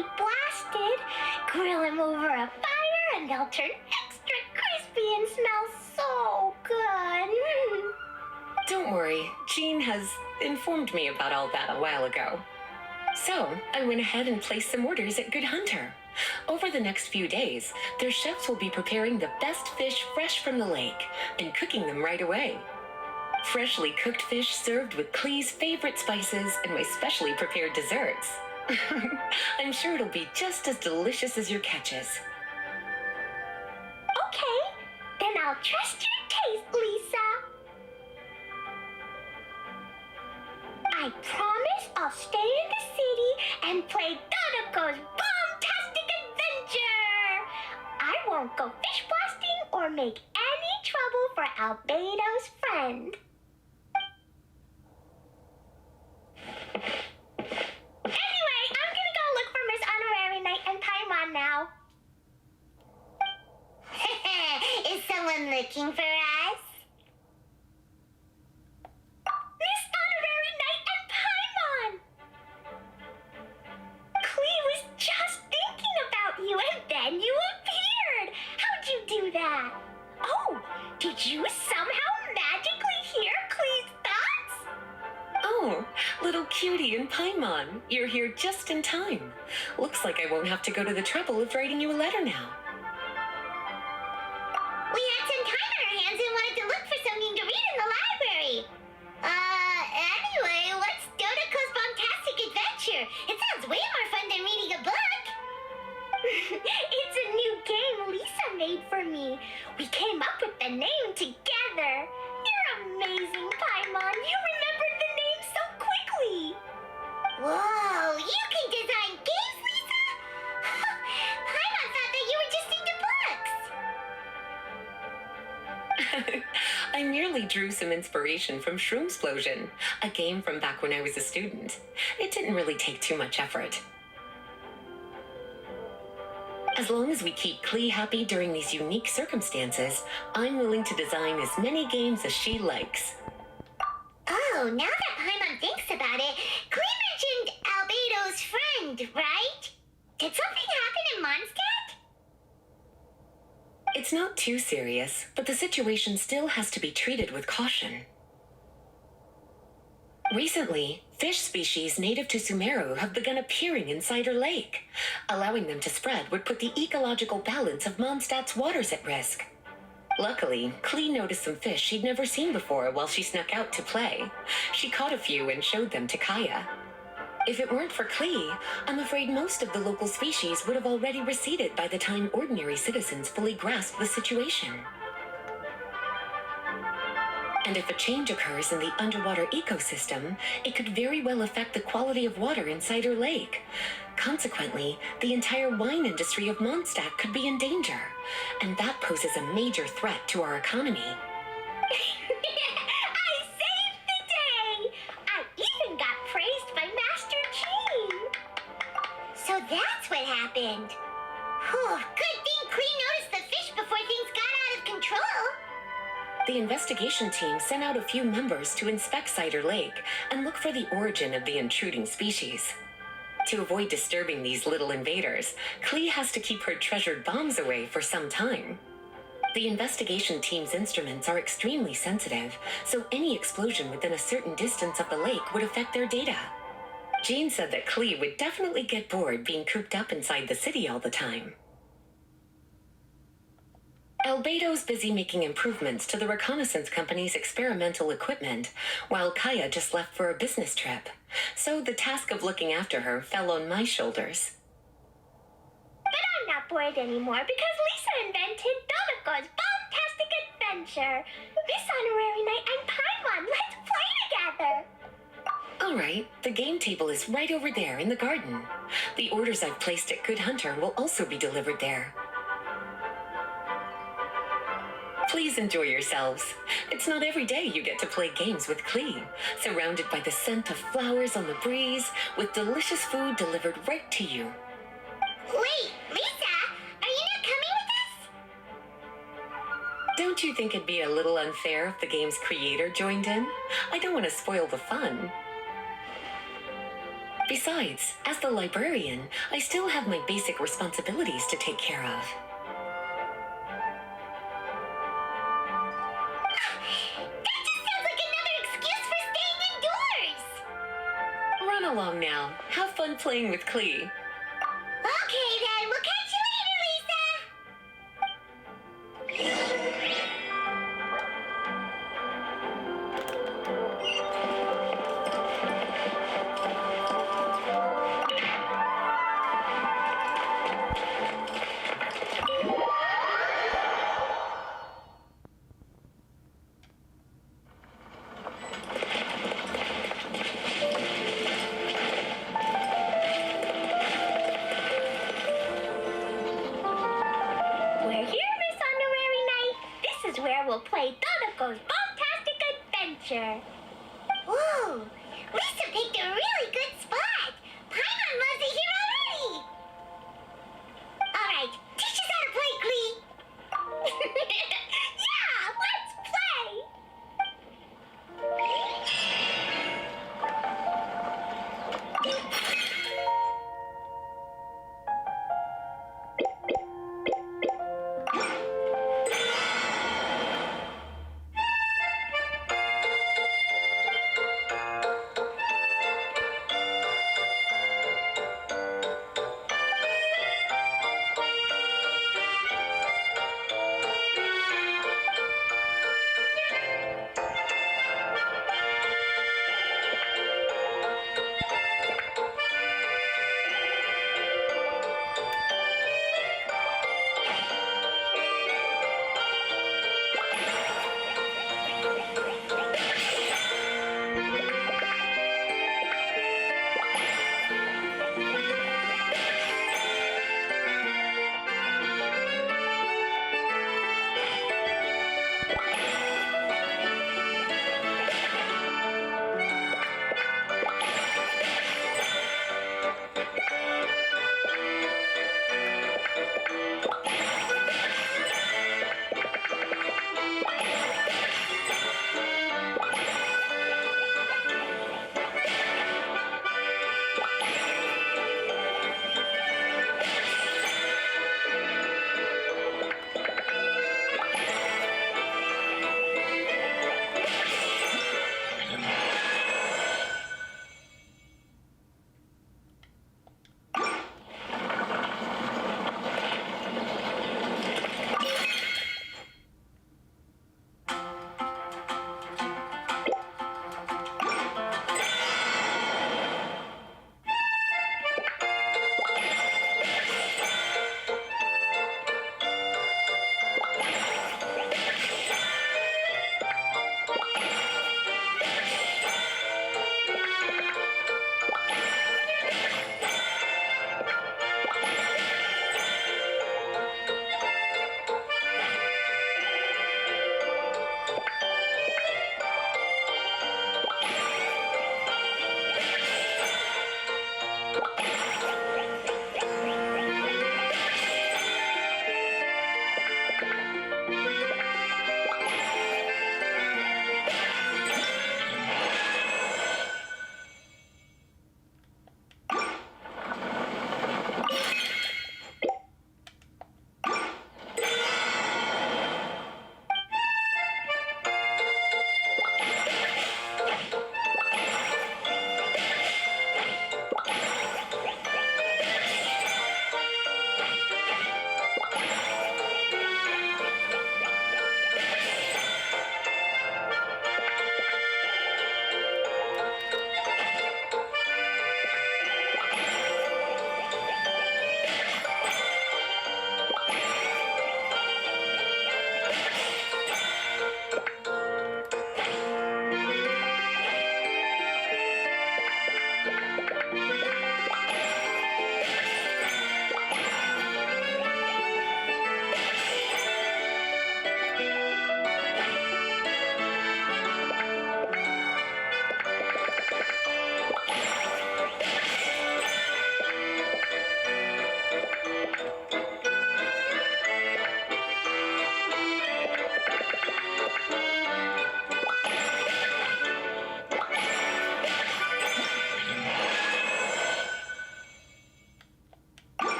nicely blasted, grill them over a fire, and they'll turn extra crispy and smell so good. Don't worry, Jean has informed me about all that a while ago. So, I went ahead and placed some orders at Good Hunter. Over the next few days, their chefs will be preparing the best fish fresh from the lake and cooking them right away. Freshly cooked fish served with Klee's favorite spices and my specially prepared desserts. I'm sure it'll be just as delicious as your catches. Okay, then I'll trust your taste, Lisa. I promise I'll stay in the city and play Dodoco's Bomb-Tastic adventure. I won't go fish blasting or make any trouble for Albedo's friend. Anyway, I'm gonna go look for Miss Honorary Knight and Paimon now. Is someone looking for us? Miss Honorary Knight and Paimon! Klee was just thinking about you and then you appeared! How'd you do that? Oh, did you somehow magically hear Klee's thoughts? Oh, little cutie and Paimon, you're here just in time. Looks like I won't have to go to the trouble of writing you a letter now. We had some time on our hands and wanted to look for something to read in the library. Anyway, what's Dodoco's Bomb-Tastic adventure? It sounds way more fun than reading a book. It's a new game Lisa made for me. We came up with the name together. You're amazing, Paimon. You remembered the name so quickly. Whoa, you can design games, Lisa? Paimon thought that you were just into books. I merely drew some inspiration from Shroomsplosion, a game from back when I was a student. It didn't really take too much effort. As long as we keep Klee happy during these unique circumstances, I'm willing to design as many games as she likes. Oh, now that Paimon thinks about it, Klee mentioned Albedo's friend, right? Did something happen in Mondstadt? It's not too serious, but the situation still has to be treated with caution. Recently, fish species native to Sumeru have begun appearing inside her lake. Allowing them to spread would put the ecological balance of Mondstadt's waters at risk. Luckily, Klee noticed some fish she'd never seen before while she snuck out to play. She caught a few and showed them to Kaya. If it weren't for Klee, I'm afraid most of the local species would have already receded by the time ordinary citizens fully grasped the situation. And if a change occurs in the underwater ecosystem, it could very well affect the quality of water inside her lake. Consequently, the entire wine industry of Mondstadt could be in danger, and that poses a major threat to our economy. I saved the day! I even got praised by Master Jean! So that's what happened. Whew, good thing Klee noticed the fish before things got out of control. The investigation team sent out a few members to inspect Cider Lake and look for the origin of the intruding species. To avoid disturbing these little invaders, Klee has to keep her treasured bombs away for some time. The investigation team's instruments are extremely sensitive, so any explosion within a certain distance of the lake would affect their data. Jean said that Klee would definitely get bored being cooped up inside the city all the time. Albedo's busy making improvements to the reconnaissance company's experimental equipment, while Kaya just left for a business trip. So the task of looking after her fell on my shoulders. But I'm not bored anymore because Lisa invented Dodoco's Bomb-Tastic adventure. Miss Honorary Knight and Paimon, let's play together. All right, the game table is right over there in the garden. The orders I've placed at Good Hunter will also be delivered there. Please enjoy yourselves. It's not every day you get to play games with Klee, surrounded by the scent of flowers on the breeze, with delicious food delivered right to you. Wait, Lisa, are you not coming with us? Don't you think it'd be a little unfair if the game's creator joined in? I don't want to spoil the fun. Besides, as the librarian, I still have my basic responsibilities to take care of. That just sounds like another excuse for staying indoors! Run along now. Have fun playing with Klee. Okay then, we'll catch you later, Lisa! We're here, Miss Honorary Knight. This is where we'll play Dodoco's Bomb-Tastic Adventure. Ooh, Lisa picked a really good spot. Paimon loves it here already. All right, teach us how to play, Klee. Yeah, let's play.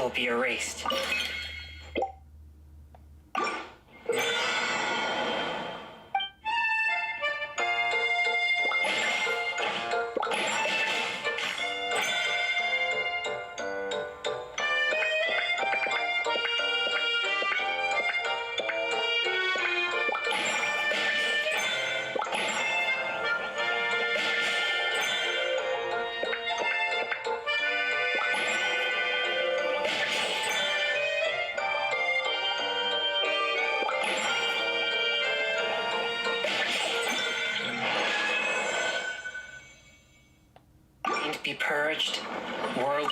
will be erased. Be purged, world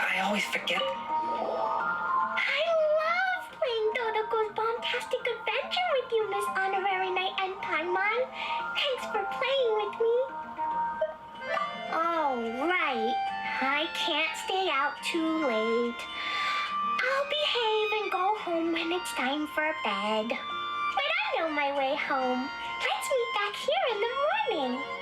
I always forget. I love playing Dodoco's Bomb-Tastic adventure with you, Miss Honorary Knight and Paimon. Thanks for playing with me. Oh, right. I can't stay out too late. I'll behave and go home when it's time for bed. But I know my way home. Let's meet back here in the morning.